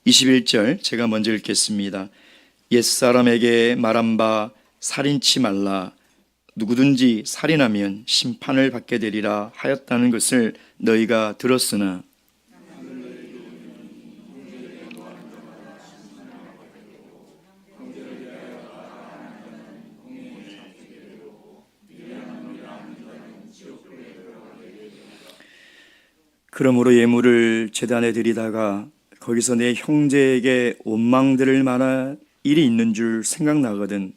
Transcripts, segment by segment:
21절 제가 먼저 읽겠습니다. 옛사람에게 말한 바 살인치 말라. 누구든지 살인하면 심판을 받게 되리라 하였다는 것을 너희가 들었으나 그러므로 예물을 제단에 드리다가 거기서 내 형제에게 원망들을 만한 일이 있는 줄 생각나거든.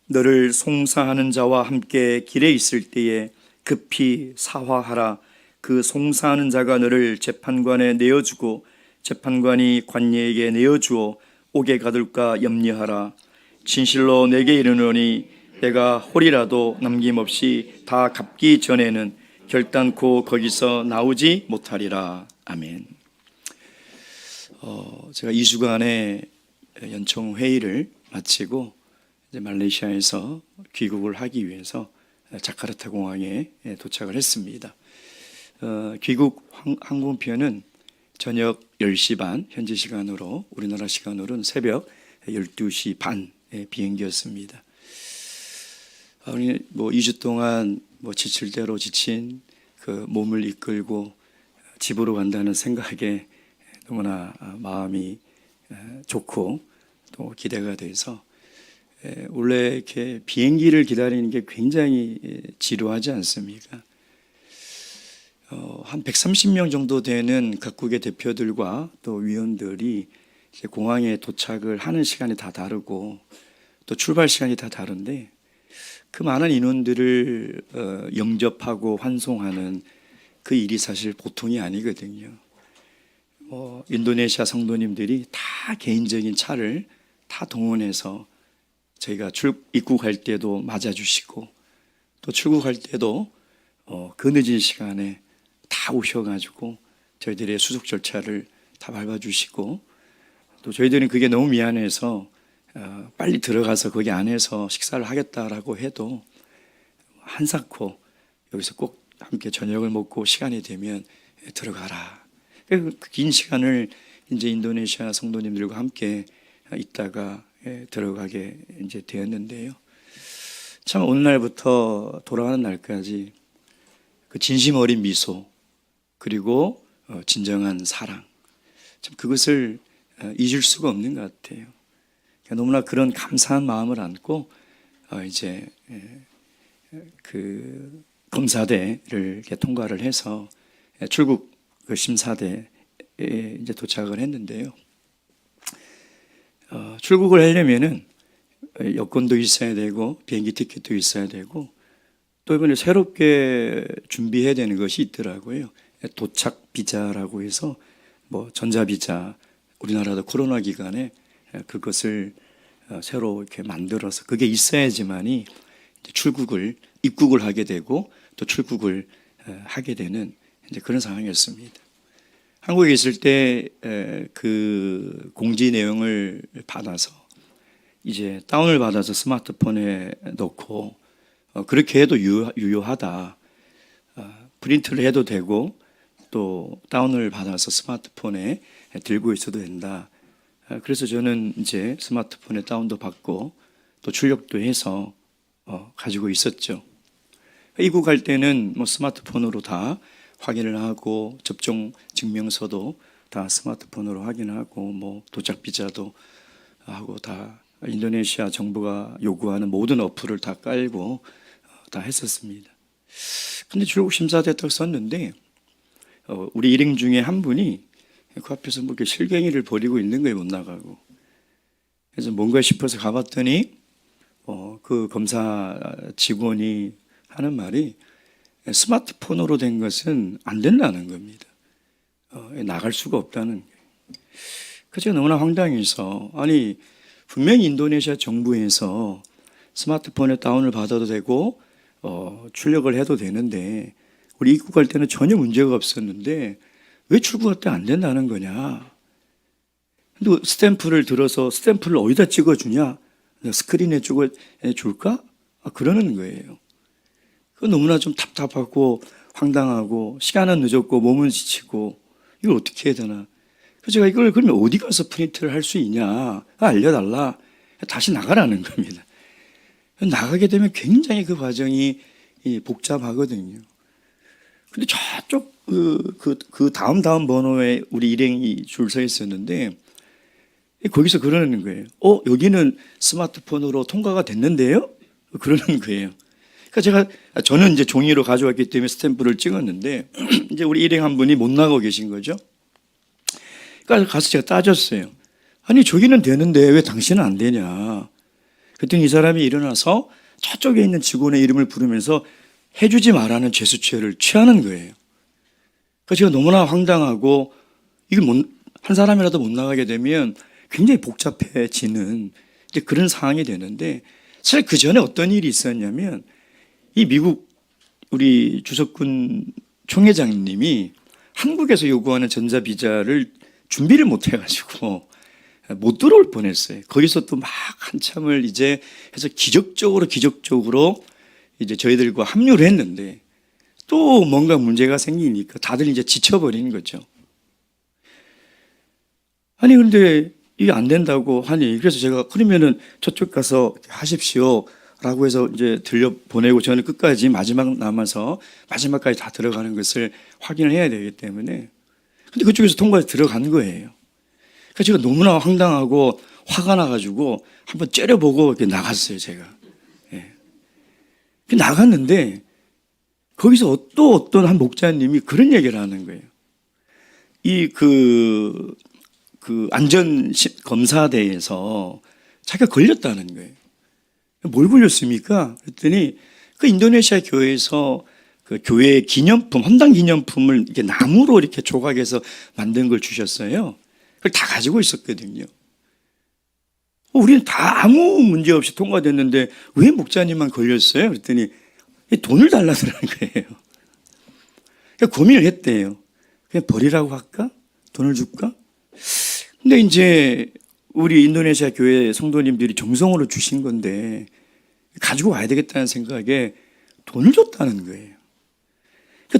너를 송사하는 자와 함께 길에 있을 때에 급히 사화하라. 그 송사하는 자가 너를 재판관에 내어주고 재판관이 관예에게 내어주어 옥에 가둘까 염려하라. 진실로 내게 이르노니 내가 홀이라도 남김없이 다 갚기 전에는 결단코 거기서 나오지 못하리라. 아멘. 제가 2주간의 연총 회의를 마치고 이제 말레이시아에서 귀국을 하기 위해서 자카르타 공항에 도착을 했습니다. 귀국 항공편은 저녁 10시 반 현지 시간으로, 우리나라 시간으로는 새벽 12시 반의 비행기였습니다. 우리 2주 동안 지칠 대로 지친 그 몸을 이끌고 집으로 간다는 생각에 너무나 마음이 좋고 또 기대가 돼서, 원래 이렇게 비행기를 기다리는 게 굉장히 지루하지 않습니까? 한 130명 정도 되는 각국의 대표들과 또 위원들이 이제 공항에 도착을 하는 시간이 다 다르고 또 출발 시간이 다 다른데, 그 많은 인원들을 영접하고 환송하는 그 일이 사실 보통이 아니거든요. 인도네시아 성도님들이 다 개인적인 차를 다 동원해서 저희가 입국할 때도 맞아주시고 또 출국할 때도 그 늦은 시간에 다 오셔가지고 저희들의 수속 절차를 다 밟아주시고, 또 저희들은 그게 너무 미안해서 빨리 들어가서 거기 안에서 식사를 하겠다라고 해도 한사코 여기서 꼭 함께 저녁을 먹고 시간이 되면 들어가라. 그 긴 시간을 이제 인도네시아 성도님들과 함께 있다가 들어가게 이제 되었는데요. 참 오늘날부터 돌아가는 날까지 그 진심 어린 미소, 그리고 진정한 사랑, 참 그것을 잊을 수가 없는 것 같아요. 너무나 그런 감사한 마음을 안고 이제 그 검사대를 이렇게 통과를 해서 출국 그 심사대에 이제 도착을 했는데요. 출국을 하려면은 여권도 있어야 되고 비행기 티켓도 있어야 되고 또 이번에 새롭게 준비해야 되는 것이 있더라고요. 도착 비자라고 해서 전자 비자, 우리나라도 코로나 기간에 그것을 새로 이렇게 만들어서 그게 있어야지만이 입국을 하게 되고 또 출국을 하게 되는 이제 그런 상황이었습니다. 한국에 있을 때 그 공지 내용을 받아서 이제 다운을 받아서 스마트폰에 넣고 그렇게 해도 유효하다. 프린트를 해도 되고 또 다운을 받아서 스마트폰에 들고 있어도 된다. 그래서 저는 이제 스마트폰에 다운도 받고 또 출력도 해서 가지고 있었죠. 입국할 때는 스마트폰으로 다 확인을 하고 접종 증명서도 다 스마트폰으로 확인하고 도착 비자도 하고 다 인도네시아 정부가 요구하는 모든 어플을 다 깔고 다 했었습니다. 근데 출국 심사대 딱 썼는데 우리 일행 중에 한 분이 그 앞에서 이렇게 실갱이를 벌이고 있는 거예요. 못 나가고. 그래서 뭔가 싶어서 가봤더니 그 검사 직원이 하는 말이 스마트폰으로 된 것은 안 된다는 겁니다. 나갈 수가 없다는 거예요. 그래서 너무나 황당해서, 아니 분명히 인도네시아 정부에서 스마트폰에 다운을 받아도 되고 출력을 해도 되는데 우리 입국할 때는 전혀 문제가 없었는데 왜 출국할 때 안 된다는 거냐. 근데 스탬프를 들어서 스탬프를 어디다 찍어주냐, 스크린에 찍어줄까? 그러는 거예요. 그 너무나 좀 답답하고 황당하고 시간은 늦었고 몸은 지치고 이걸 어떻게 해야 되나. 그래서 제가 이걸 그러면 어디 가서 프린트를 할 수 있냐 알려달라. 다시 나가라는 겁니다. 나가게 되면 굉장히 그 과정이 복잡하거든요. 근데 저쪽 그 다음 번호에 우리 일행이 줄 서 있었는데 거기서 그러는 거예요. 여기는 스마트폰으로 통과가 됐는데요? 그러는 거예요. 그러니까 저는 이제 종이로 가져왔기 때문에 스탬프를 찍었는데 이제 우리 일행 한 분이 못 나가고 계신 거죠. 그러니까 가서 제가 따졌어요. 아니 저기는 되는데 왜 당신은 안 되냐. 그랬더니 이 사람이 일어나서 저쪽에 있는 직원의 이름을 부르면서 해주지 말라는 제스처를 취하는 거예요. 그러니까 제가 너무나 황당하고 이걸 한 사람이라도 못 나가게 되면 굉장히 복잡해지는 그런 상황이 되는데 사실 그 전에 어떤 일이 있었냐면 이 미국 우리 주석군 총회장님이 한국에서 요구하는 전자비자를 준비를 못 해가지고 못 들어올 뻔했어요. 거기서 또 막 한참을 이제 해서 기적적으로 이제 저희들과 합류를 했는데 또 뭔가 문제가 생기니까 다들 이제 지쳐버리는 거죠. 아니 근데 이게 안 된다고 하니 그래서 제가 그러면은 저쪽 가서 하십시오 라고 해서 이제 들려보내고 저는 끝까지 마지막 남아서 마지막까지 다 들어가는 것을 확인을 해야 되기 때문에 근데 그쪽에서 통과해서 들어간 거예요. 그래서 제가 너무나 황당하고 화가 나가지고 한번 째려보고 이렇게 나갔어요 제가. 예. 나갔는데 거기서 또 어떤 한 목사님이 그런 얘기를 하는 거예요. 그 안전 검사대에서 자기가 걸렸다는 거예요. 뭘 걸렸습니까? 그랬더니 그 인도네시아 교회에서 그 교회 기념품, 헌당 기념품을 이렇게 나무로 이렇게 조각해서 만든 걸 주셨어요. 그걸 다 가지고 있었거든요. 우리는 다 아무 문제 없이 통과됐는데 왜 목사님만 걸렸어요? 그랬더니 돈을 달라더라는 거예요. 그러니까 고민을 했대요. 그냥 버리라고 할까? 돈을 줄까? 근데 이제 우리 인도네시아 교회 성도님들이 정성으로 주신 건데 가지고 와야 되겠다는 생각에 돈을 줬다는 거예요.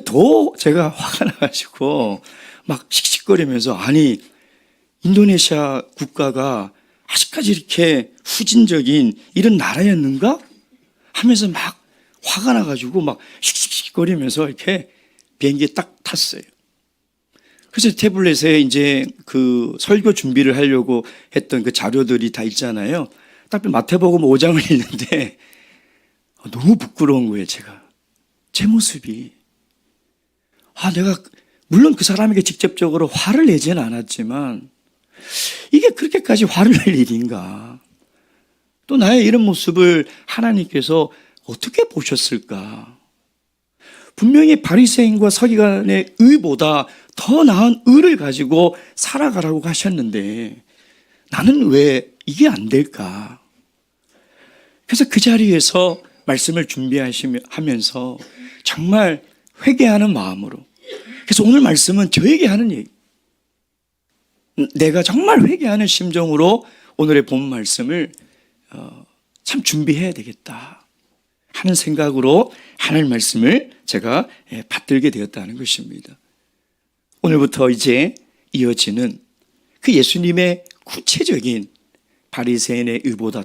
더 제가 화가 나가지고 막 씩씩거리면서 아니 인도네시아 국가가 아직까지 이렇게 후진적인 이런 나라였는가? 하면서 막 화가 나가지고 막 씩씩거리면서 이렇게 비행기에 딱 탔어요. 그래서 태블릿에 이제 그 설교 준비를 하려고 했던 그 자료들이 다 있잖아요. 딱 마태복음 5장을 읽는데 너무 부끄러운 거예요, 제 모습이. 내가 물론 그 사람에게 직접적으로 화를 내지는 않았지만 이게 그렇게까지 화를 낼 일인가? 또 나의 이런 모습을 하나님께서 어떻게 보셨을까? 분명히 바리새인과 서기관의 의보다 더 나은 의를 가지고 살아가라고 하셨는데 나는 왜 이게 안 될까? 그래서 그 자리에서 말씀을 준비하면서 정말 회개하는 마음으로 그래서 오늘 말씀은 저에게 하는 얘기 내가 정말 회개하는 심정으로 오늘의 본 말씀을 참 준비해야 되겠다 하는 생각으로 하나님 말씀을 제가 받들게 되었다는 것입니다. 오늘부터 이제 이어지는 그 예수님의 구체적인 바리새인의 의보다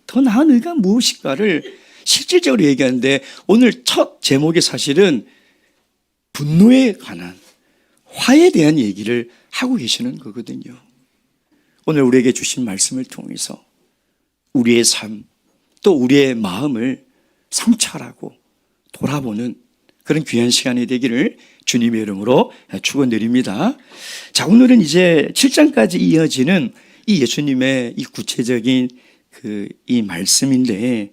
더 나은 의가 무엇인가를 실질적으로 얘기하는데 오늘 첫 제목이 사실은 분노에 관한 화에 대한 얘기를 하고 계시는 거거든요. 오늘 우리에게 주신 말씀을 통해서 우리의 삶 또 우리의 마음을 성찰하고 돌아보는 그런 귀한 시간이 되기를 주님의 이름으로 축원드립니다. 자, 오늘은 이제 7장까지 이어지는 이 예수님의 이 구체적인 이 말씀인데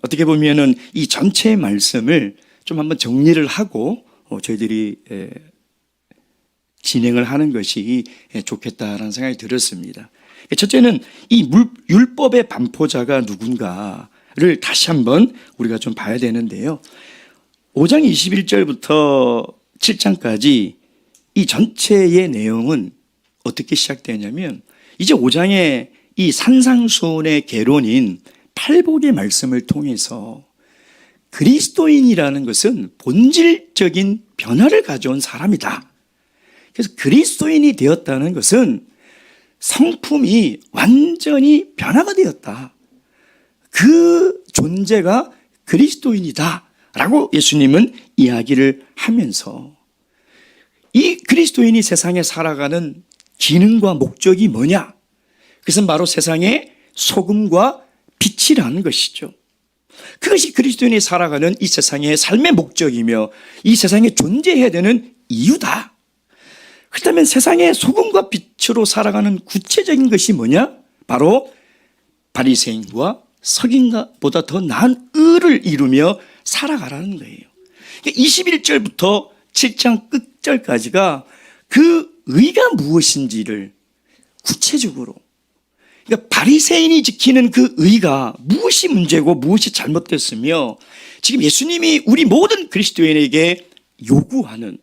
어떻게 보면은 이 전체의 말씀을 좀 한번 정리를 하고 저희들이 진행을 하는 것이 좋겠다라는 생각이 들었습니다. 첫째는 이 율법의 반포자가 누군가를 다시 한번 우리가 좀 봐야 되는데요. 5장 21절부터 7장까지 이 전체의 내용은 어떻게 시작되냐면 이제 5장의 이 산상수훈의 개론인 팔복의 말씀을 통해서 그리스도인이라는 것은 본질적인 변화를 가져온 사람이다. 그래서 그리스도인이 되었다는 것은 성품이 완전히 변화가 되었다. 그 존재가 그리스도인이다 라고 예수님은 이야기를 하면서 이 그리스도인이 세상에 살아가는 기능과 목적이 뭐냐? 그것은 바로 세상의 소금과 빛이라는 것이죠. 그것이 그리스도인이 살아가는 이 세상의 삶의 목적이며 이 세상에 존재해야 되는 이유다. 그렇다면 세상의 소금과 빛으로 살아가는 구체적인 것이 뭐냐? 바로 바리새인과 서기관보다 더 나은 의를 이루며 살아가라는 거예요. 21절부터 7장 끝절까지가 그 의가 무엇인지를 구체적으로, 그러니까 바리새인이 지키는 그 의가 무엇이 문제고 무엇이 잘못됐으며 지금 예수님이 우리 모든 그리스도인에게 요구하는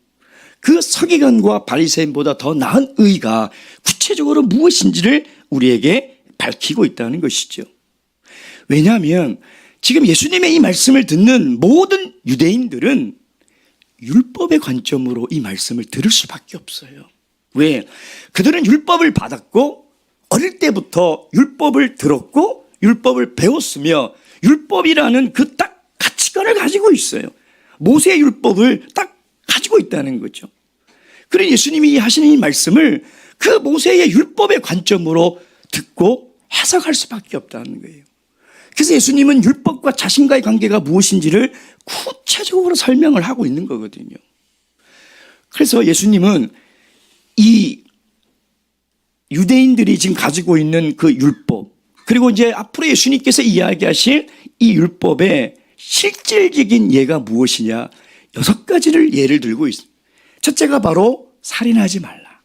그 서기관과 바리새인보다 더 나은 의가 구체적으로 무엇인지를 우리에게 밝히고 있다는 것이죠. 왜냐하면 지금 예수님의 이 말씀을 듣는 모든 유대인들은 율법의 관점으로 이 말씀을 들을 수밖에 없어요. 왜? 그들은 율법을 받았고 어릴 때부터 율법을 들었고 율법을 배웠으며 율법이라는 그 딱 가치관을 가지고 있어요. 모세의 율법을 딱 가지고 있다는 거죠. 그래서 예수님이 하시는 이 말씀을 그 모세의 율법의 관점으로 듣고 해석할 수밖에 없다는 거예요. 그래서 예수님은 율법과 자신과의 관계가 무엇인지를 구체적으로 설명을 하고 있는 거거든요. 그래서 예수님은 이 유대인들이 지금 가지고 있는 그 율법, 그리고 이제 앞으로 예수님께서 이야기하실 이 율법의 실질적인 예가 무엇이냐, 6가지를 예를 들고 있습니다. 첫째가 바로 살인하지 말라.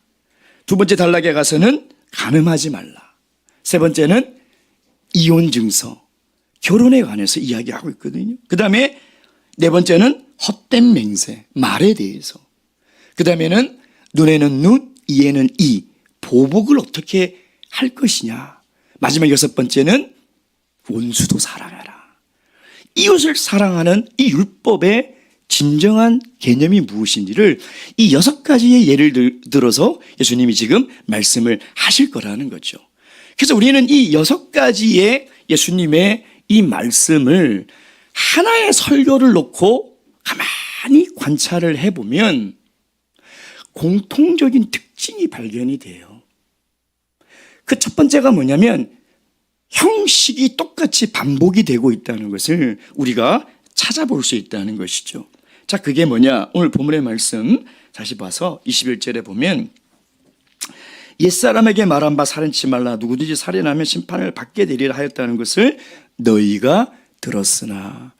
두 번째 단락에 가서는 간음하지 말라. 세 번째는 이혼 증서, 결혼에 관해서 이야기하고 있거든요. 그 다음에 네 번째는 헛된 맹세, 말에 대해서. 그 다음에는 눈에는 눈, 이에는 이, 보복을 어떻게 할 것이냐. 마지막 6번째는 원수도 사랑하라. 이웃을 사랑하는 이 율법의 진정한 개념이 무엇인지를 이 6가지의 예를 들어서 예수님이 지금 말씀을 하실 거라는 거죠. 그래서 우리는 이 6가지의 예수님의 이 말씀을 하나의 설교를 놓고 가만히 관찰을 해보면 공통적인 특징이 발견이 돼요. 그 첫 번째가 뭐냐면 형식이 똑같이 반복이 되고 있다는 것을 우리가 찾아볼 수 있다는 것이죠. 자, 그게 뭐냐? 오늘 본문의 말씀 다시 봐서 21절에 보면 옛사람에게 말한 바 살인치 말라. 누구든지 살인하면 심판을 받게 되리라 하였다는 것을 너희가 들었으나.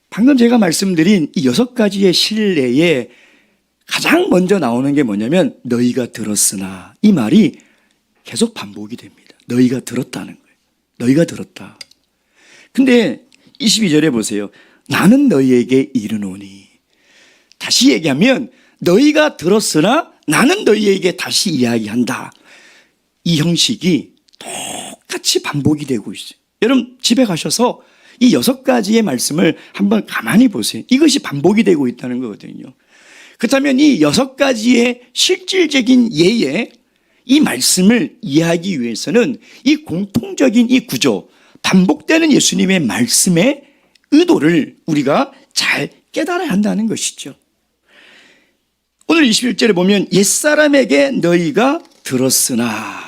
방금 제가 말씀드린 이 6가지의 신뢰에 가장 먼저 나오는 게 뭐냐면 너희가 들었으나. 이 말이 계속 반복이 됩니다. 너희가 들었다는 거예요. 너희가 들었다. 근데 22절에 보세요. 나는 너희에게 이르노니. 다시 얘기하면 너희가 들었으나 나는 너희에게 다시 이야기한다. 이 형식이 똑같이 반복이 되고 있어요. 여러분 집에 가셔서 이 6가지의 말씀을 한번 가만히 보세요. 이것이 반복이 되고 있다는 거거든요. 그렇다면 이 6가지의 실질적인 예에 이 말씀을 이해하기 위해서는 이 공통적인 이 구조, 반복되는 예수님의 말씀의 의도를 우리가 잘 깨달아야 한다는 것이죠. 오늘 21절에 보면 옛사람에게 너희가 들었으나.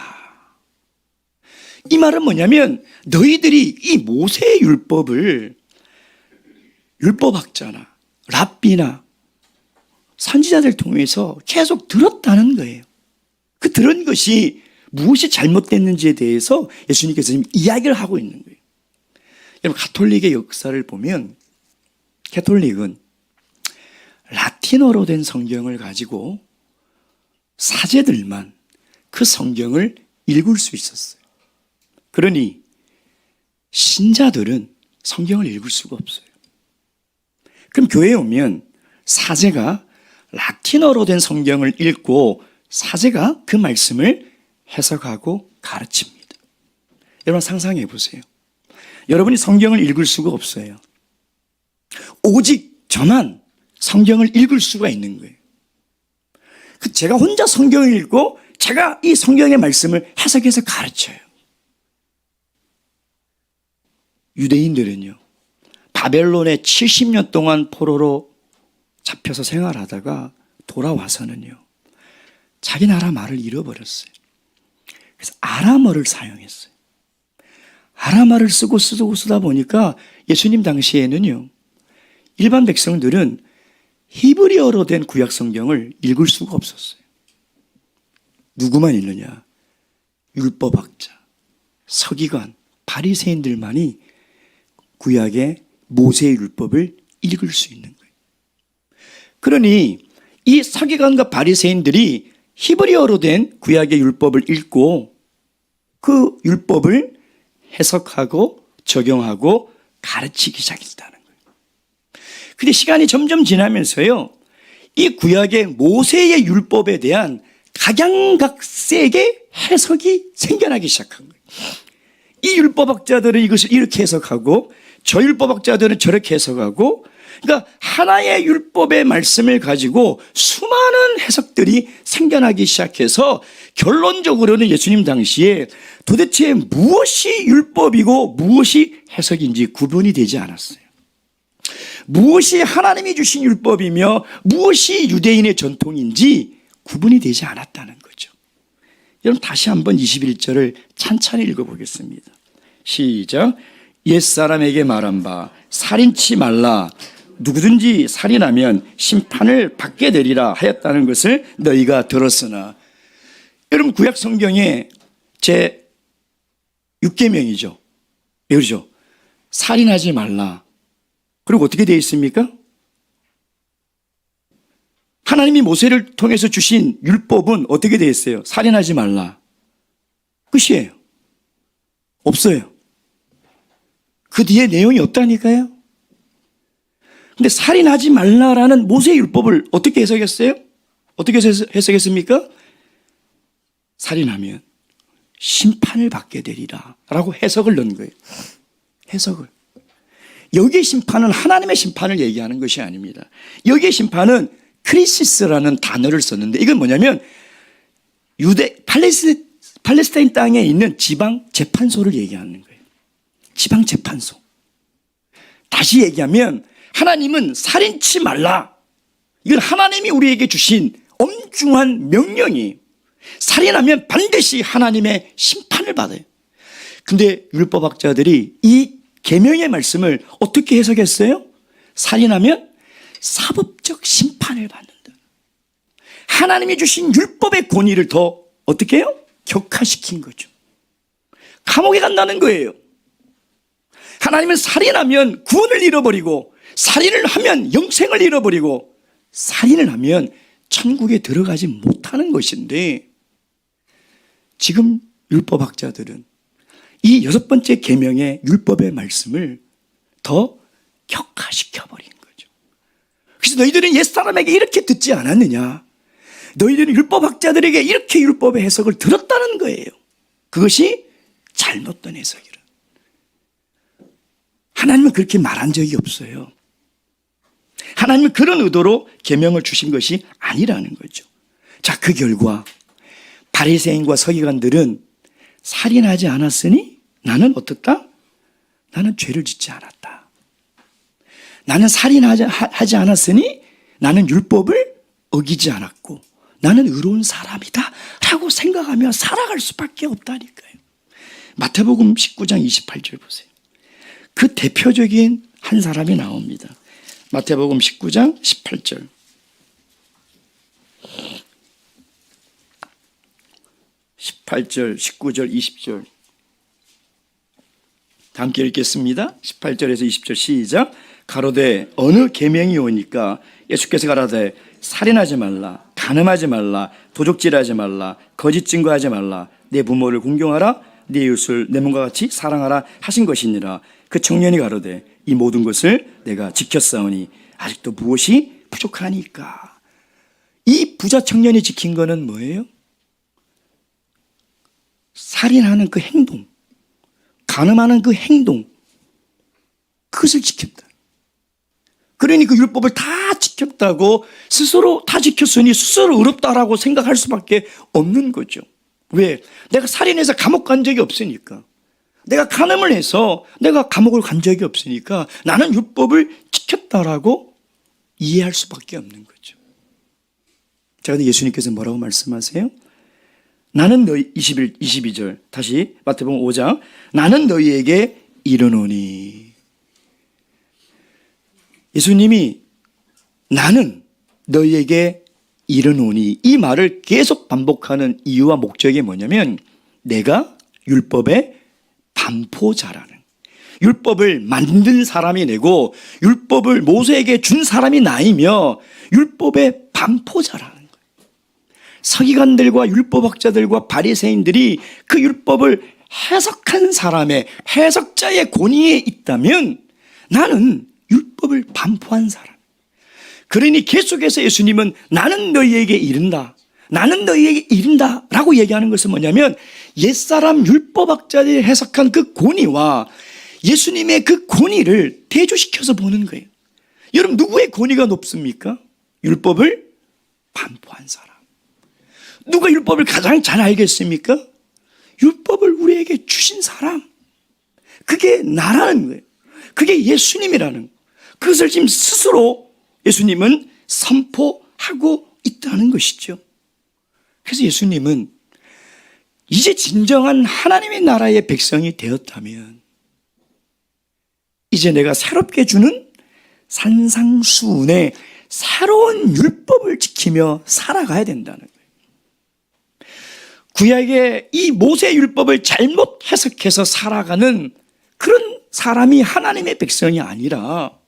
이 말은 뭐냐면 너희들이 이 모세의 율법을 율법학자나 랍비나 선지자들 통해서 계속 들었다는 거예요. 그 들은 것이 무엇이 잘못됐는지에 대해서 예수님께서 지금 이야기를 하고 있는 거예요. 여러분 가톨릭의 역사를 보면 가톨릭은 라틴어로 된 성경을 가지고 사제들만 그 성경을 읽을 수 있었어요. 그러니 신자들은 성경을 읽을 수가 없어요. 그럼 교회에 오면 사제가 라틴어로 된 성경을 읽고 사제가 그 말씀을 해석하고 가르칩니다. 여러분 상상해 보세요. 여러분이 성경을 읽을 수가 없어요. 오직 저만 성경을 읽을 수가 있는 거예요. 제가 혼자 성경을 읽고 제가 이 성경의 말씀을 해석해서 가르쳐요. 유대인들은요, 바벨론에 70년 동안 포로로 잡혀서 생활하다가 돌아와서는요, 자기 나라 말을 잃어버렸어요. 그래서 아람어를 사용했어요. 아람어를 쓰다 보니까 예수님 당시에는요, 일반 백성들은 히브리어로 된 구약 성경을 읽을 수가 없었어요. 누구만 읽느냐? 율법학자, 서기관, 바리새인들만이 구약의 모세의 율법을 읽을 수 있는 거예요. 그러니 이 서기관과 바리새인들이 히브리어로 된 구약의 율법을 읽고 그 율법을 해석하고 적용하고 가르치기 시작했다는 거예요. 근데 시간이 점점 지나면서요, 이 구약의 모세의 율법에 대한 각양각색의 해석이 생겨나기 시작한 거예요. 이 율법학자들은 이것을 이렇게 해석하고 저 율법학자들은 저렇게 해석하고, 그러니까 하나의 율법의 말씀을 가지고 수많은 해석들이 생겨나기 시작해서 결론적으로는 예수님 당시에 도대체 무엇이 율법이고 무엇이 해석인지 구분이 되지 않았어요. 무엇이 하나님이 주신 율법이며 무엇이 유대인의 전통인지 구분이 되지 않았다는 거죠. 여러분 다시 한번 21절을 찬찬히 읽어보겠습니다. 시작. 옛사람에게 말한 바 살인치 말라. 누구든지 살인하면 심판을 받게 되리라 하였다는 것을 너희가 들었으나. 여러분 구약 성경에 제 6계명이죠. 그렇죠? 살인하지 말라. 그리고 어떻게 되어 있습니까? 하나님이 모세를 통해서 주신 율법은 어떻게 되어 있어요? 살인하지 말라. 끝이에요. 없어요. 그 뒤에 내용이 없다니까요. 근데 살인하지 말라라는 모세의 율법을 어떻게 해석했어요? 어떻게 해석했습니까? 살인하면 심판을 받게 되리라 라고 해석을 넣은 거예요. 해석을. 여기의 심판은 하나님의 심판을 얘기하는 것이 아닙니다. 여기의 심판은 크리시스라는 단어를 썼는데 이건 뭐냐면 팔레스타인 땅에 있는 지방 재판소를 얘기하는 거예요. 지방 재판소. 다시 얘기하면 하나님은 살인치 말라. 이건 하나님이 우리에게 주신 엄중한 명령이에요. 살인하면 반드시 하나님의 심판을 받아요. 근데 율법학자들이 이 계명의 말씀을 어떻게 해석했어요? 살인하면 사법적 심판을 받는다. 하나님이 주신 율법의 권위를 더 어떻게 해요? 격화시킨 거죠. 감옥에 간다는 거예요. 하나님은 살인하면 구원을 잃어버리고, 살인을 하면 영생을 잃어버리고, 살인을 하면 천국에 들어가지 못하는 것인데, 지금 율법학자들은 이 6번째 계명의 율법의 말씀을 더 격화시켜버린 거죠. 그래서 너희들은 옛사람에게 이렇게 듣지 않았느냐? 너희들은 율법학자들에게 이렇게 율법의 해석을 들었다는 거예요. 그것이 잘못된 해석이라. 하나님은 그렇게 말한 적이 없어요. 하나님은 그런 의도로 계명을 주신 것이 아니라는 거죠. 자, 그 결과 바리새인과 서기관들은 살인하지 않았으니 나는 어떻다? 나는 죄를 짓지 않았다. 나는 살인하지 않았으니 나는 율법을 어기지 않았고 나는 의로운 사람이다 라고 생각하며 살아갈 수밖에 없다니까요. 마태복음 19장 28절 보세요. 그 대표적인 한 사람이 나옵니다. 마태복음 19장 18절. 18절, 19절, 20절. 다 함께 읽겠습니다. 18절에서 20절 시작. 가로되 어느 계명이 오니까 예수께서 가라되 살인하지 말라, 간음하지 말라, 도적질하지 말라, 거짓 증거하지 말라, 내 부모를 공경하라, 내 이웃을 내 몸과 같이 사랑하라 하신 것이니라. 그 청년이 가로되 이 모든 것을 내가 지켰사오니 아직도 무엇이 부족하니까. 이 부자 청년이 지킨 거는 뭐예요? 살인하는 그 행동, 간음하는 그 행동, 그것을 지켰다. 그러니 그 율법을 다 지켰다고 스스로 다 지켰으니 스스로 의롭다라고 생각할 수밖에 없는 거죠. 왜? 내가 살인해서 감옥 간 적이 없으니까. 내가 간음을 해서 내가 감옥을 간 적이 없으니까 나는 율법을 지켰다라고 이해할 수밖에 없는 거죠. 자, 근데 예수님께서 뭐라고 말씀하세요? 나는 너희 22절 다시 마태복음 5장 나는 너희에게 이르노니 예수님이 나는 너희에게 이르노니 이 말을 계속 반복하는 이유와 목적이 뭐냐면 내가 율법의 반포자라는 율법을 만든 사람이 내고 율법을 모세에게 준 사람이 나이며 율법의 반포자라는 거예요. 서기관들과 율법학자들과 바리새인들이 그 율법을 해석한 사람의 해석자의 권위에 있다면 나는 율법을 반포한 사람. 그러니 계속해서 예수님은 나는 너희에게 이른다. 나는 너희에게 이른다 라고 얘기하는 것은 뭐냐면 옛사람 율법학자들이 해석한 그 권위와 예수님의 그 권위를 대조시켜서 보는 거예요. 여러분 누구의 권위가 높습니까? 율법을 반포한 사람. 누가 율법을 가장 잘 알겠습니까? 율법을 우리에게 주신 사람. 그게 나라는 거예요. 그게 예수님이라는 거예요. 그것을 지금 스스로 예수님은 선포하고 있다는 것이죠. 그래서 예수님은 이제 진정한 하나님의 나라의 백성이 되었다면 이제 내가 새롭게 주는 산상수훈의 새로운 율법을 지키며 살아가야 된다는 거예요. 구약의 이 모세 율법을 잘못 해석해서 살아가는 그런 사람이 하나님의 백성이 아니라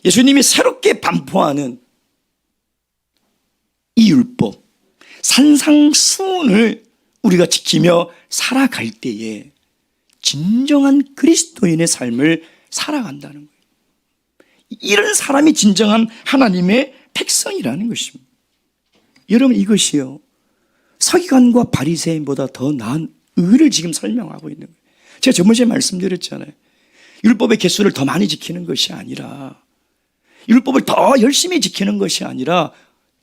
예수님이 새롭게 반포하는 이 율법, 산상수훈을 우리가 지키며 살아갈 때에 진정한 그리스도인의 삶을 살아간다는 거예요. 이런 사람이 진정한 하나님의 백성이라는 것입니다. 여러분 이것이요 서기관과 바리새인보다 더 나은 의를 지금 설명하고 있는 거예요. 제가 저번주에 말씀드렸잖아요. 율법의 개수를 더 많이 지키는 것이 아니라 율법을 더 열심히 지키는 것이 아니라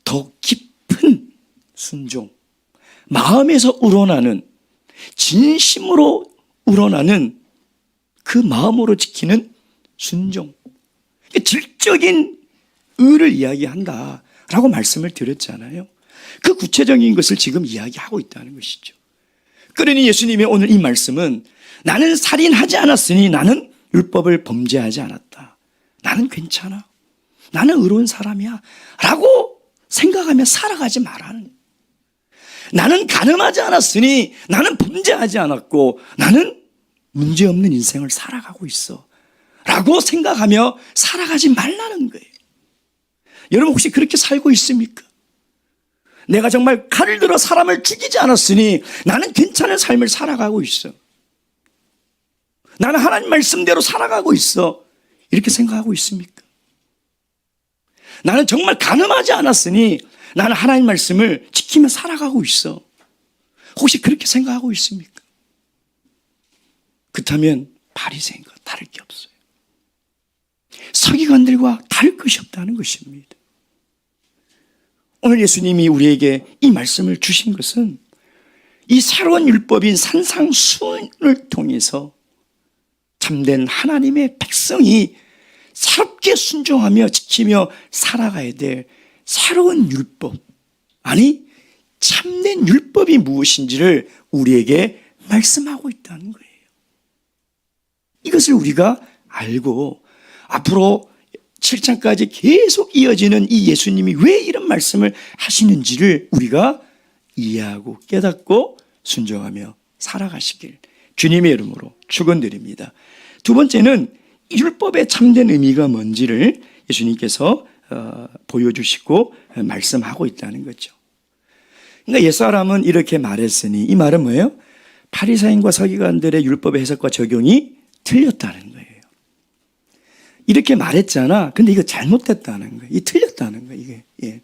더 깊은 순종, 마음에서 우러나는 진심으로 우러나는 그 마음으로 지키는 순종, 질적인 의를 이야기한다라고 말씀을 드렸잖아요. 그 구체적인 것을 지금 이야기하고 있다는 것이죠. 그러니 예수님의 오늘 이 말씀은 나는 살인하지 않았으니 나는 율법을 범죄하지 않았다. 나는 괜찮아. 나는 의로운 사람이야. 라고 생각하며 살아가지 말라는. 나는 간음하지 않았으니 나는 범죄하지 않았고 나는 문제없는 인생을 살아가고 있어. 라고 생각하며 살아가지 말라는 거예요. 여러분 혹시 그렇게 살고 있습니까? 내가 정말 칼을 들어 사람을 죽이지 않았으니 나는 괜찮은 삶을 살아가고 있어. 나는 하나님 말씀대로 살아가고 있어. 이렇게 생각하고 있습니까? 나는 정말 간음하지 않았으니 나는 하나님 말씀을 지키며 살아가고 있어. 혹시 그렇게 생각하고 있습니까? 그렇다면 바리새인과 다를 게 없어요. 서기관들과 다를 것이 없다는 것입니다. 오늘 예수님이 우리에게 이 말씀을 주신 것은 이 새로운 율법인 산상수훈을 통해서 참된 하나님의 백성이 새롭게 순종하며 지키며 살아가야 될 새로운 율법, 아니 참된 율법이 무엇인지를 우리에게 말씀하고 있다는 거예요. 이것을 우리가 알고 앞으로 7장까지 계속 이어지는 이 예수님이 왜 이런 말씀을 하시는지를 우리가 이해하고 깨닫고 순종하며 살아가시길 주님의 이름으로 축원드립니다. 두 번째는 율법의 참된 의미가 뭔지를 예수님께서 보여주시고 말씀하고 있다는 거죠. 그러니까 옛사람은 이렇게 말했으니 이 말은 뭐예요? 바리새인과 서기관들의 율법의 해석과 적용이 틀렸다는 거예요. 이렇게 말했잖아. 근데 이거 잘못됐다는 거예요. 이 틀렸다는 거예요. 이게. 예.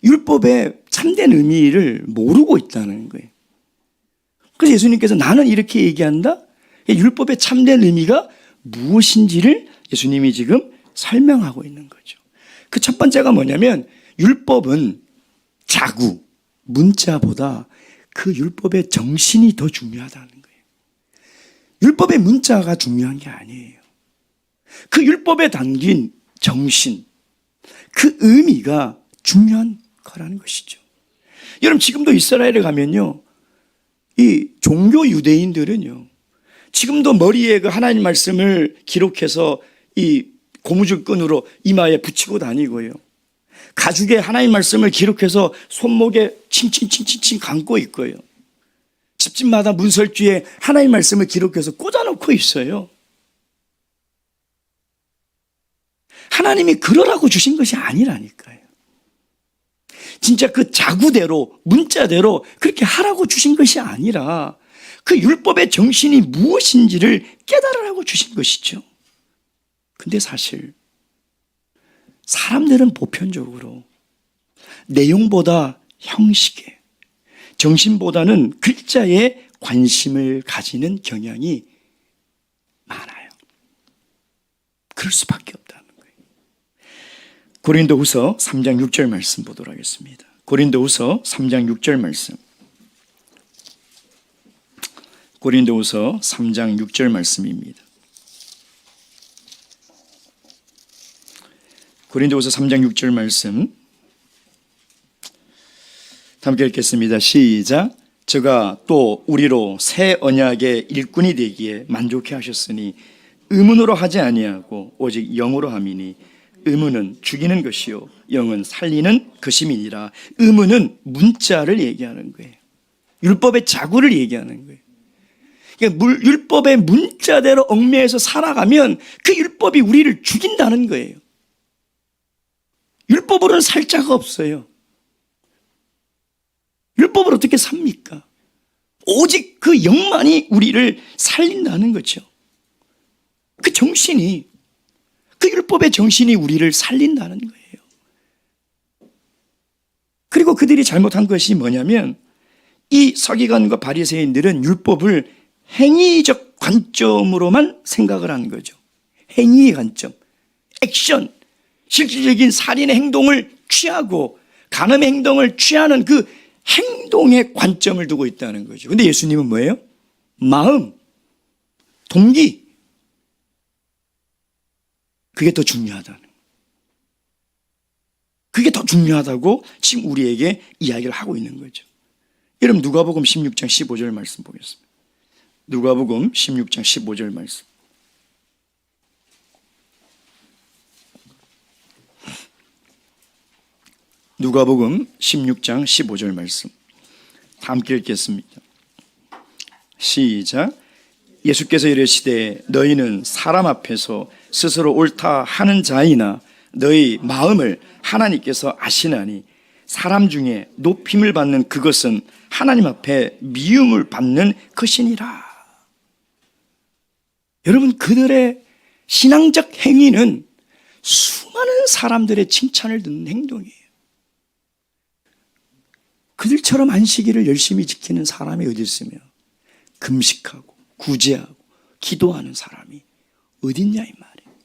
율법의 참된 의미를 모르고 있다는 거예요. 그래서 예수님께서 나는 이렇게 얘기한다. 율법의 참된 의미가 무엇인지를 예수님이 지금 설명하고 있는 거죠. 그 첫 번째가 뭐냐면 율법은 자구, 문자보다 그 율법의 정신이 더 중요하다는 거예요. 율법의 문자가 중요한 게 아니에요. 그 율법에 담긴 정신, 그 의미가 중요한 거라는 것이죠. 여러분, 지금도 이스라엘에 가면요, 이 종교 유대인들은요, 지금도 머리에 그 하나님 말씀을 기록해서 이 고무줄 끈으로 이마에 붙이고 다니고요, 가죽에 하나님 말씀을 기록해서 손목에 칭칭칭칭칭 감고 있고요, 집집마다 문설주에 하나님 말씀을 기록해서 꽂아놓고 있어요. 하나님이 그러라고 주신 것이 아니라니까요. 진짜 그 자구대로, 문자대로 그렇게 하라고 주신 것이 아니라 그 율법의 정신이 무엇인지를 깨달으라고 주신 것이죠. 근데 사실 사람들은 보편적으로 내용보다 형식에, 정신보다는 글자에 관심을 가지는 경향이 많아요. 그럴 수밖에 없다는 거예요. 고린도후서 3장 6절 말씀 보도록 하겠습니다. 고린도후서 3장 6절 말씀. 고린도후서 3장 6절 말씀입니다. 고린도후서 3장 6절 말씀 함께 읽겠습니다. 시작. 저가 또 우리로 새 언약의 일꾼이 되기에 만족해 하셨으니 의문으로 하지 아니하고 오직 영으로 함이니 의문은 죽이는 것이요 영은 살리는 것임이니라. 의문은 문자를 얘기하는 거예요. 율법의 자구를 얘기하는 거예요. 그러니까 율법의 문자대로 얽매여서 살아가면 그 율법이 우리를 죽인다는 거예요. 율법으로는 살 자가 없어요. 율법으로 어떻게 삽니까? 오직 그 영만이 우리를 살린다는 거죠. 그 정신이, 그 율법의 정신이 우리를 살린다는 거예요. 그리고 그들이 잘못한 것이 뭐냐면 이 서기관과 바리새인들은 율법을 행위적 관점으로만 생각을 하는 거죠. 행위의 관점, 액션, 실질적인 살인의 행동을 취하고 간음의 행동을 취하는 그 행동의 관점을 두고 있다는 거죠. 근데 예수님은 뭐예요? 마음, 동기, 그게 더 중요하다는, 그게 더 중요하다고 지금 우리에게 이야기를 하고 있는 거죠. 여러분, 누가복음 16장 15절 말씀 보겠습니다. 누가복음 16장 15절 말씀. 누가복음 16장 15절 말씀 다 함께 읽겠습니다. 시작. 예수께서 이르시되 너희는 사람 앞에서 스스로 옳다 하는 자이나 너희 마음을 하나님께서 아시나니 사람 중에 높임을 받는 그것은 하나님 앞에 미움을 받는 것이니라. 여러분, 그들의 신앙적 행위는 수많은 사람들의 칭찬을 듣는 행동이에요. 그들처럼 안식일을 열심히 지키는 사람이 어디 있으며 금식하고 구제하고 기도하는 사람이 어디 있냐 이 말이에요.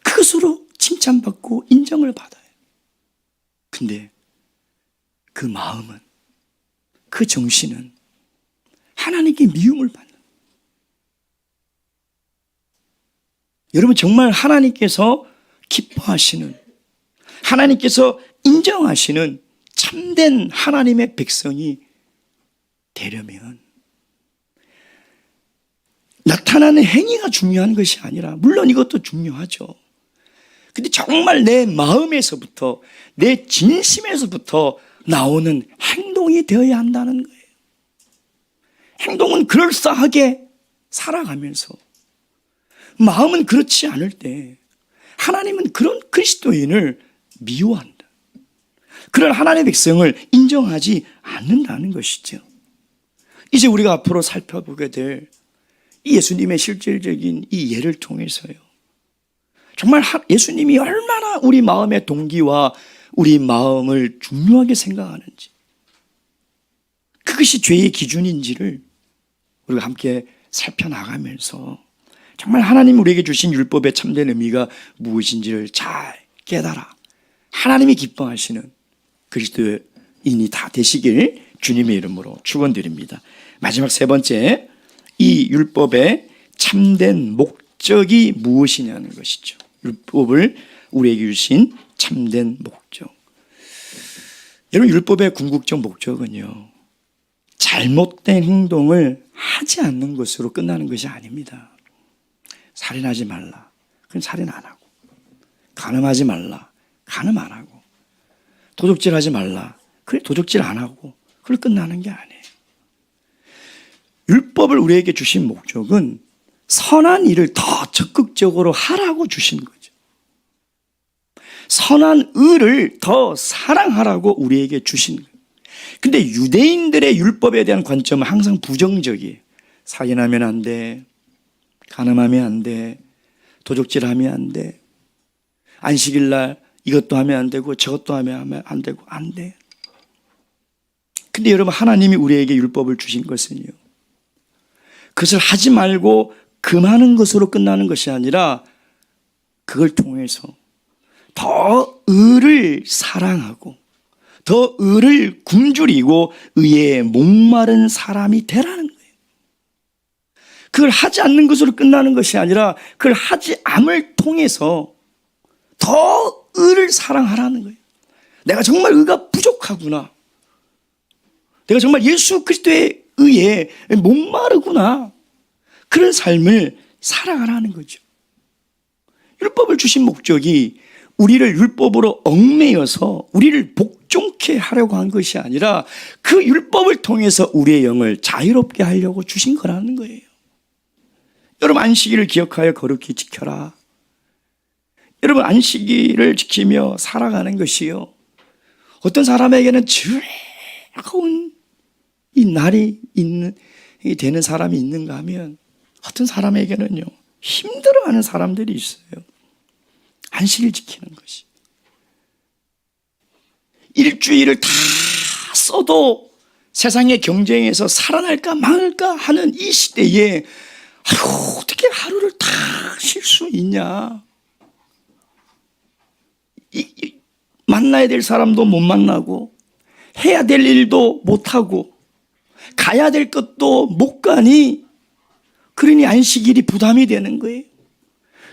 그것으로 칭찬받고 인정을 받아요. 근데 그 마음은, 그 정신은 하나님께 미움을 받는, 여러분, 정말 하나님께서 기뻐하시는, 하나님께서 인정하시는 참된 하나님의 백성이 되려면 나타나는 행위가 중요한 것이 아니라, 물론 이것도 중요하죠. 근데 정말 내 마음에서부터, 내 진심에서부터 나오는 행동이 되어야 한다는 거예요. 행동은 그럴싸하게 살아가면서 마음은 그렇지 않을 때 하나님은 그런 그리스도인을 미워한다. 그런 하나님의 백성을 인정하지 않는다는 것이죠. 이제 우리가 앞으로 살펴보게 될 이 예수님의 실질적인 이 예를 통해서요, 정말 예수님이 얼마나 우리 마음의 동기와 우리 마음을 중요하게 생각하는지, 그것이 죄의 기준인지를 우리가 함께 살펴나가면서 정말 하나님 우리에게 주신 율법의 참된 의미가 무엇인지를 잘 깨달아 하나님이 기뻐하시는 그리스도인이 다 되시길 주님의 이름으로 축원드립니다. 마지막 세 번째, 이 율법의 참된 목적이 무엇이냐는 것이죠. 율법을 우리에게 주신 참된 목적. 여러분, 율법의 궁극적 목적은요, 잘못된 행동을 하지 않는 것으로 끝나는 것이 아닙니다. 살인하지 말라, 그럼 살인 안 하고, 간음하지 말라, 간음 안 하고, 도적질하지 말라, 그래 도적질 안 하고, 그걸 끝나는 게 아니에요. 율법을 우리에게 주신 목적은 선한 일을 더 적극적으로 하라고 주신 거죠. 선한 의를 더 사랑하라고 우리에게 주신 거예요. 근데 유대인들의 율법에 대한 관점은 항상 부정적이에요. 살인하면 안 돼, 간음하면 안 돼, 도적질하면 안 돼, 안식일 날 이것도 하면 안 되고 저것도 하면 안 되고 안 돼. 근데 여러분, 하나님이 우리에게 율법을 주신 것은요, 그것을 하지 말고 금하는 것으로 끝나는 것이 아니라 그걸 통해서 더 의를 사랑하고 더 의를 굶주리고 의에 목마른 사람이 되라는 거예요. 그걸 하지 않는 것으로 끝나는 것이 아니라 그걸 하지 않음을 통해서 더 의를 사랑하라는 거예요. 내가 정말 의가 부족하구나. 내가 정말 예수 그리스도의 의에 목마르구나. 그런 삶을 살아가라는 거죠. 율법을 주신 목적이 우리를 율법으로 얽매여서 우리를 복종케 하려고 한 것이 아니라 그 율법을 통해서 우리의 영을 자유롭게 하려고 주신 거라는 거예요. 여러분, 안식일을 기억하여 거룩히 지켜라. 여러분, 안식일을 지키며 살아가는 것이요, 어떤 사람에게는 즐거운 이 날이 되는 사람이 있는가 하면 어떤 사람에게는요, 힘들어하는 사람들이 있어요. 안식일 지키는 것이. 일주일을 다 써도 세상의 경쟁에서 살아날까 말까 하는 이 시대에 어떻게 하루를 다 쉴 수 있냐. 만나야 될 사람도 못 만나고 해야 될 일도 못하고 가야 될 것도 못 가니, 그러니 안식일이 부담이 되는 거예요.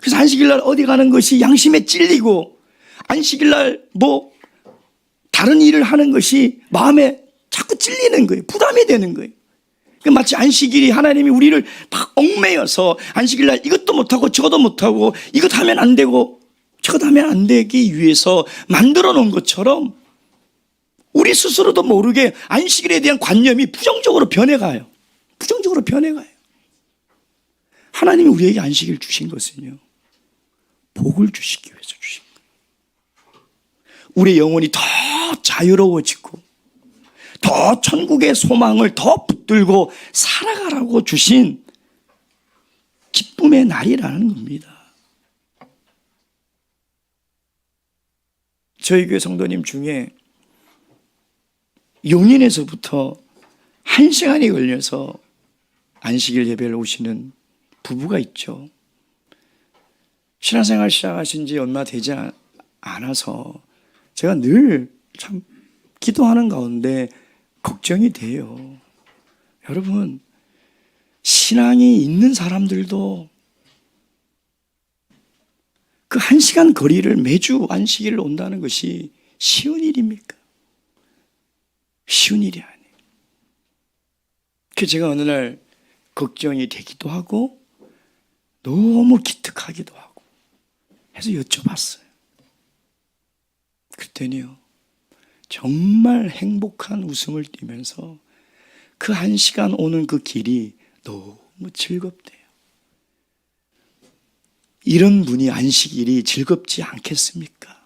그래서 안식일날 어디 가는 것이 양심에 찔리고, 안식일날 다른 일을 하는 것이 마음에 자꾸 찔리는 거예요. 부담이 되는 거예요. 마치 안식일이 하나님이 우리를 막 얽매여서 안식일날 이것도 못하고 저것도 못하고 이것 하면 안 되고 저것 하면 안 되기 위해서 만들어 놓은 것처럼 우리 스스로도 모르게 안식일에 대한 관념이 부정적으로 변해가요. 부정적으로 변해가요. 하나님이 우리에게 안식일 주신 것은요, 복을 주시기 위해서 주신 거예요. 우리의 영혼이 더 자유로워지고 더 천국의 소망을 더 붙들고 살아가라고 주신 기쁨의 날이라는 겁니다. 저희 교회 성도님 중에 용인에서부터 1시간이 걸려서 안식일 예배를 오시는 부부가 있죠. 신앙생활 시작하신 지 얼마 되지 않아서 제가 늘 참 기도하는 가운데 걱정이 돼요. 여러분, 신앙이 있는 사람들도 그 1시간 거리를 매주 안식일을 온다는 것이 쉬운 일입니까? 쉬운 일이 아니에요. 그래서 제가 어느 날 걱정이 되기도 하고 너무 기특하기도 하고 해서 여쭤봤어요. 그랬더니요, 정말 행복한 웃음을 띠면서 그 1시간 오는 그 길이 너무 즐겁대요. 이런 분이 안식일이 즐겁지 않겠습니까?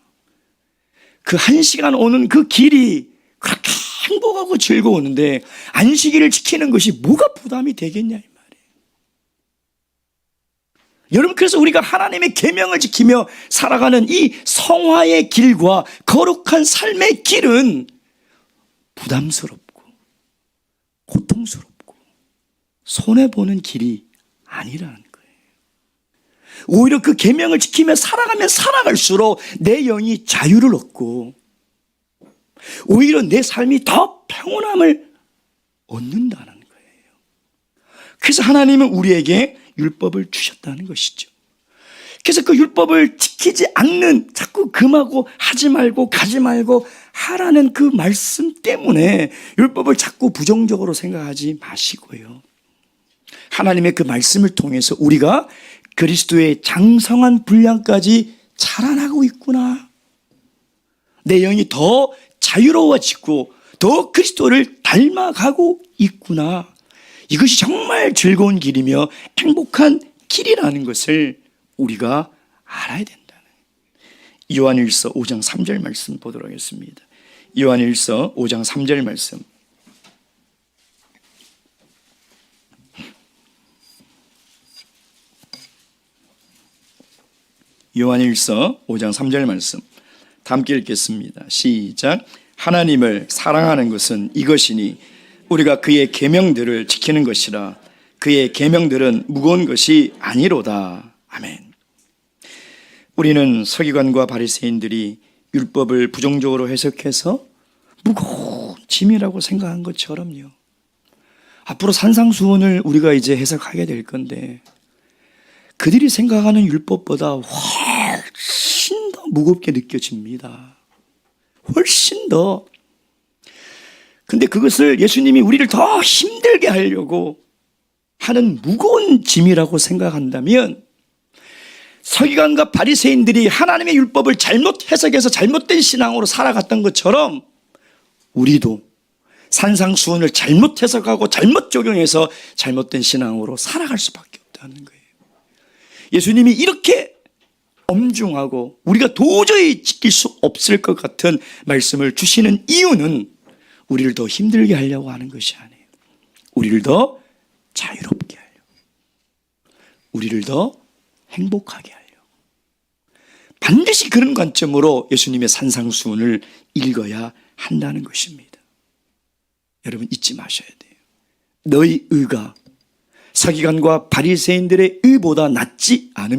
그 1시간 오는 그 길이 그렇게 행복하고 즐거웠는데 안식일을 지키는 것이 뭐가 부담이 되겠냐 이 말이에요. 여러분, 그래서 우리가 하나님의 계명을 지키며 살아가는 이 성화의 길과 거룩한 삶의 길은 부담스럽고 고통스럽고 손해보는 길이 아니라는 거예요. 오히려 그 계명을 지키며 살아가면 살아갈수록 내 영이 자유를 얻고 오히려 내 삶이 더 평온함을 얻는다는 거예요. 그래서 하나님은 우리에게 율법을 주셨다는 것이죠. 그래서 그 율법을 지키지 않는, 자꾸 금하고 하지 말고 가지 말고 하라는 그 말씀 때문에 율법을 자꾸 부정적으로 생각하지 마시고요. 하나님의 그 말씀을 통해서 우리가 그리스도의 장성한 분량까지 자라나고 있구나. 내 영이 더 자유로워지고 더 그리스도를 닮아가고 있구나. 이것이 정말 즐거운 길이며 행복한 길이라는 것을 우리가 알아야 된다는. 요한일서 5장 3절 말씀 보도록 하겠습니다. 요한일서 5장 3절 말씀. 요한일서 5장 3절 말씀 다 함께 읽겠습니다. 시작. 하나님을 사랑하는 것은 이것이니 우리가 그의 계명들을 지키는 것이라. 그의 계명들은 무거운 것이 아니로다. 아멘. 우리는 서기관과 바리새인들이 율법을 부정적으로 해석해서 무거운 짐이라고 생각한 것처럼요. 앞으로 산상수훈을 우리가 이제 해석하게 될 건데 그들이 생각하는 율법보다 훨씬 더 무겁게 느껴집니다. 훨씬 더. 근데 그것을 예수님이 우리를 더 힘들게 하려고 하는 무거운 짐이라고 생각한다면 서기관과 바리새인들이 하나님의 율법을 잘못 해석해서 잘못된 신앙으로 살아갔던 것처럼 우리도 산상수훈을 잘못 해석하고 잘못 적용해서 잘못된 신앙으로 살아갈 수밖에 없다는 거예요. 예수님이 이렇게 엄중하고 우리가 도저히 지킬 수 없을 것 같은 말씀을 주시는 이유는 우리를 더 힘들게 하려고 하는 것이 아니에요. 우리를 더 자유롭게 하려고, 우리를 더 행복하게 하려고. 반드시 그런 관점으로 예수님의 산상수훈을 읽어야 한다는 것입니다. 여러분 잊지 마셔야 돼요. 너희 의가 서기관과 바리새인들의 의보다 낫지 않으면